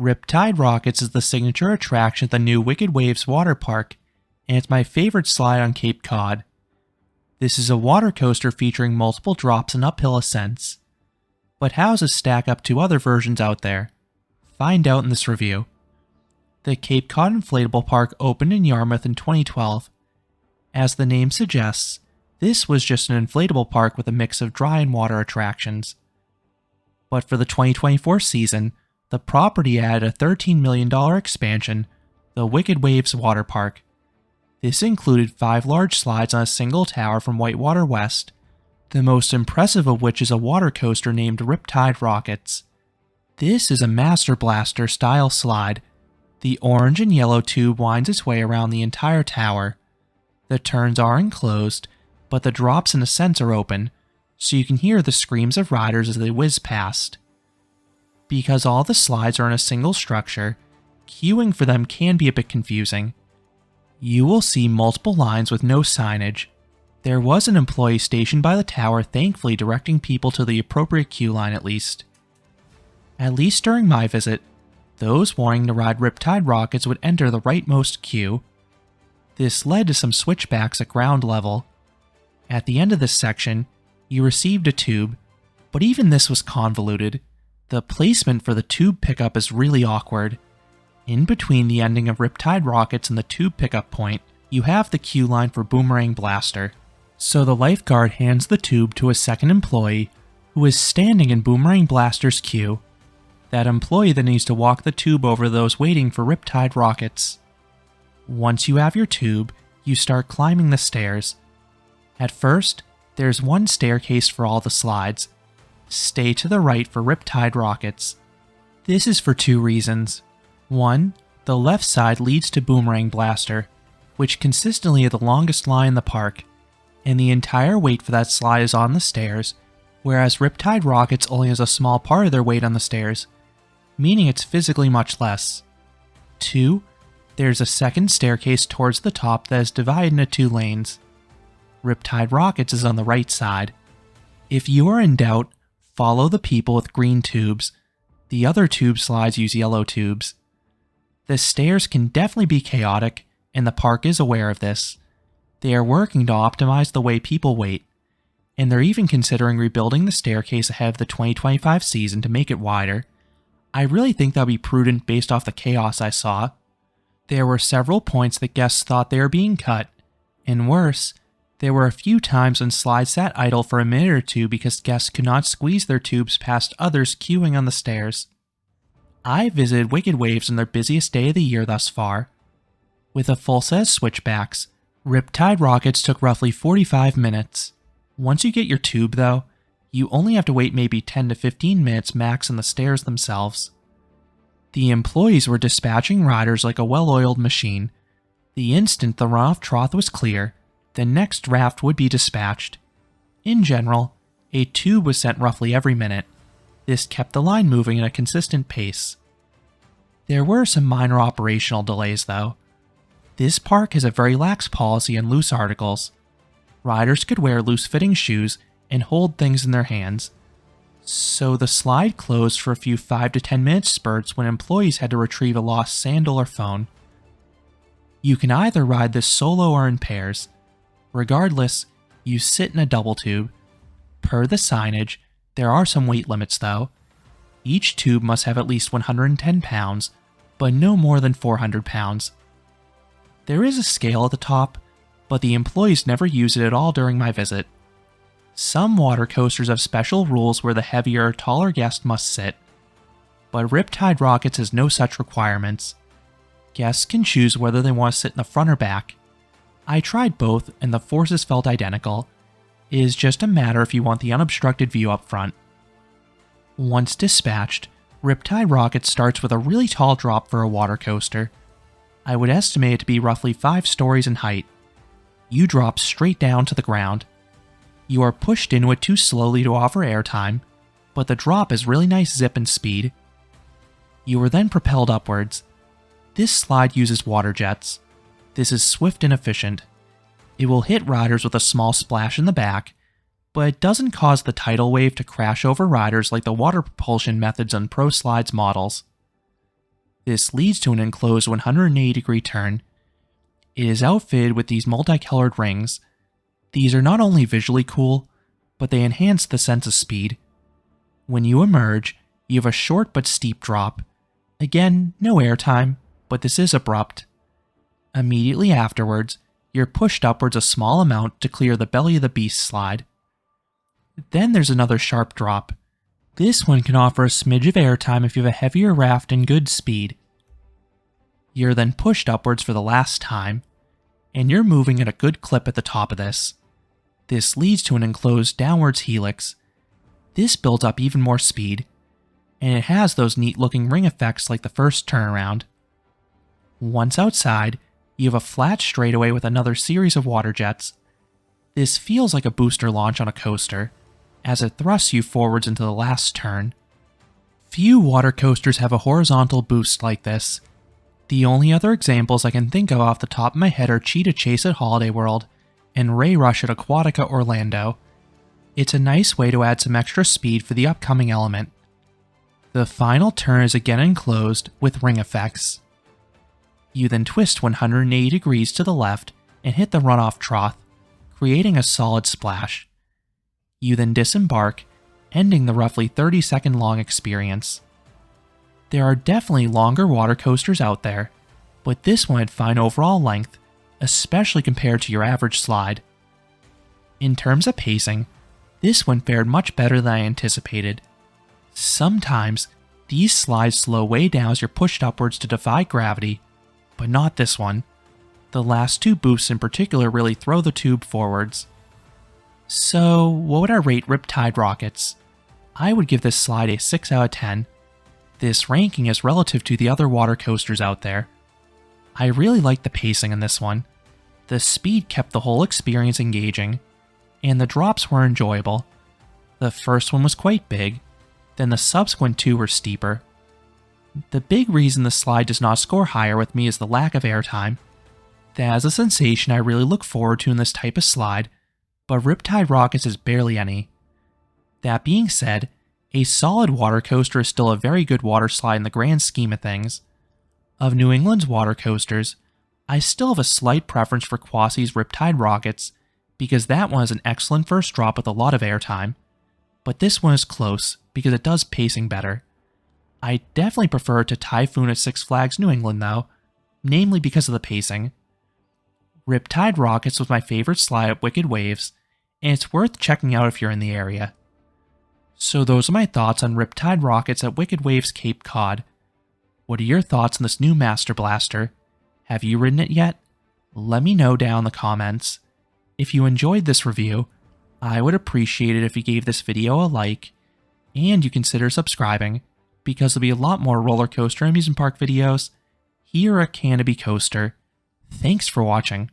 Riptide Rockets is the signature attraction at the new Wicked Waves water park, and it's my favorite slide on Cape Cod. This is a water coaster featuring multiple drops and uphill ascents. But how does it stack up to other versions out there? Find out in this review. The Cape Cod Inflatable Park opened in Yarmouth in 2012. As the name suggests, this was just an inflatable park with a mix of dry and water attractions. But for the 2024 season, the property added a $13 million expansion, the Wicked Waves Water Park. This included 5 large slides on a single tower from Whitewater West, the most impressive of which is a water coaster named Riptide Rockets. This is a Master Blaster style slide. The orange and yellow tube winds its way around the entire tower. The turns are enclosed, but the drops and ascents are open, so you can hear the screams of riders as they whiz past. Because all the slides are in a single structure, queuing for them can be a bit confusing. You will see multiple lines with no signage. There was an employee stationed by the tower thankfully directing people to the appropriate queue line at least. At least during my visit, those wanting to ride Riptide Rockets would enter the rightmost queue. This led to some switchbacks at ground level. At the end of this section, you received a tube, but even this was convoluted. The placement for the tube pickup is really awkward. In between the ending of Riptide Rockets and the tube pickup point, you have the queue line for Boomerang Blaster. So the lifeguard hands the tube to a second employee who is standing in Boomerang Blaster's queue. That employee then needs to walk the tube over those waiting for Riptide Rockets. Once you have your tube, you start climbing the stairs. At first, there's one staircase for all the slides. Stay to the right for Riptide Rockets. This is for 2 reasons. 1, the left side leads to Boomerang Blaster, which consistently are the longest line in the park, and the entire weight for that slide is on the stairs, whereas Riptide Rockets only has a small part of their weight on the stairs, meaning it's physically much less. 2, there's a second staircase towards the top that is divided into 2 lanes. Riptide Rockets is on the right side. If you are in doubt, follow the people with green tubes. The other tube slides use yellow tubes. The stairs can definitely be chaotic, and the park is aware of this. They are working to optimize the way people wait, and they're even considering rebuilding the staircase ahead of the 2025 season to make it wider. I really think that would be prudent based off the chaos I saw. There were several points that guests thought they were being cut, and worse, there were a few times when slides sat idle for a minute or 2 because guests could not squeeze their tubes past others queuing on the stairs. I visited Wicked Waves on their busiest day of the year thus far. With a full set of switchbacks, Riptide Rockets took roughly 45 minutes. Once you get your tube though, you only have to wait maybe 10 to 15 minutes max on the stairs themselves. The employees were dispatching riders like a well-oiled machine. The instant the runoff trough was clear, the next raft would be dispatched. In general, a tube was sent roughly every minute. This kept the line moving at a consistent pace. There were some minor operational delays though. This park has a very lax policy on loose articles. Riders could wear loose-fitting shoes and hold things in their hands. So the slide closed for a few 5 to 10 minute spurts when employees had to retrieve a lost sandal or phone. You can either ride this solo or in pairs. Regardless, you sit in a double tube. Per the signage, there are some weight limits though. Each tube must have at least 110 pounds, but no more than 400 pounds. There is a scale at the top, but the employees never use it at all during my visit. Some water coasters have special rules where the heavier or taller guest must sit, but Riptide Rockets has no such requirements. Guests can choose whether they want to sit in the front or back. I tried both and the forces felt identical. It is just a matter if you want the unobstructed view up front. Once dispatched, Riptide Rocket starts with a really tall drop for a water coaster. I would estimate it to be roughly 5 stories in height. You drop straight down to the ground. You are pushed into it too slowly to offer airtime, but the drop is really nice zip and speed. You are then propelled upwards. This slide uses water jets. This is swift and efficient. It will hit riders with a small splash in the back, but it doesn't cause the tidal wave to crash over riders like the water propulsion methods on Pro Slides models. This leads to an enclosed 180-degree turn. It is outfitted with these multicolored rings. These are not only visually cool, but they enhance the sense of speed. When you emerge, you have a short but steep drop. Again, no airtime, but this is abrupt. Immediately afterwards, you're pushed upwards a small amount to clear the belly of the beast slide. Then there's another sharp drop. This one can offer a smidge of airtime if you have a heavier raft and good speed. You're then pushed upwards for the last time, and you're moving at a good clip at the top of this. This leads to an enclosed downwards helix. This builds up even more speed, and it has those neat looking ring effects like the first turnaround. Once outside, you have a flat straightaway with another series of water jets. This feels like a booster launch on a coaster, as it thrusts you forwards into the last turn. Few water coasters have a horizontal boost like this. The only other examples I can think of off the top of my head are Cheetah Chase at Holiday World and Ray Rush at Aquatica Orlando. It's a nice way to add some extra speed for the upcoming element. The final turn is again enclosed with ring effects. You then twist 180 degrees to the left and hit the runoff trough, creating a solid splash. You then disembark, ending the roughly 30-second long experience. There are definitely longer water coasters out there, but this one had fine overall length, especially compared to your average slide. In terms of pacing, this one fared much better than I anticipated. Sometimes, these slides slow way down as you're pushed upwards to defy gravity, but not this one. The last two boosts in particular really throw the tube forwards. So, what would I rate Riptide Rockets? I would give this slide a 6 out of 10. This ranking is relative to the other water coasters out there. I really liked the pacing in this one. The speed kept the whole experience engaging, and the drops were enjoyable. The first one was quite big, then the subsequent two were steeper. The big reason the slide does not score higher with me is the lack of airtime. That is a sensation I really look forward to in this type of slide, but Riptide Rockets is barely any. That being said, a solid water coaster is still a very good water slide in the grand scheme of things. Of New England's water coasters, I still have a slight preference for Quasi's Riptide Rockets because that one is an excellent first drop with a lot of airtime, but this one is close because it does pacing better. I definitely prefer it to Typhoon at Six Flags New England though, namely because of the pacing. Riptide Rockets was my favorite slide at Wicked Waves, and it's worth checking out if you're in the area. So those are my thoughts on Riptide Rockets at Wicked Waves Cape Cod. What are your thoughts on this new Master Blaster? Have you ridden it yet? Let me know down in the comments. If you enjoyed this review, I would appreciate it if you gave this video a like, and you consider subscribing, because there'll be a lot more roller coaster and amusement park videos here at Canopy Coaster. Thanks for watching.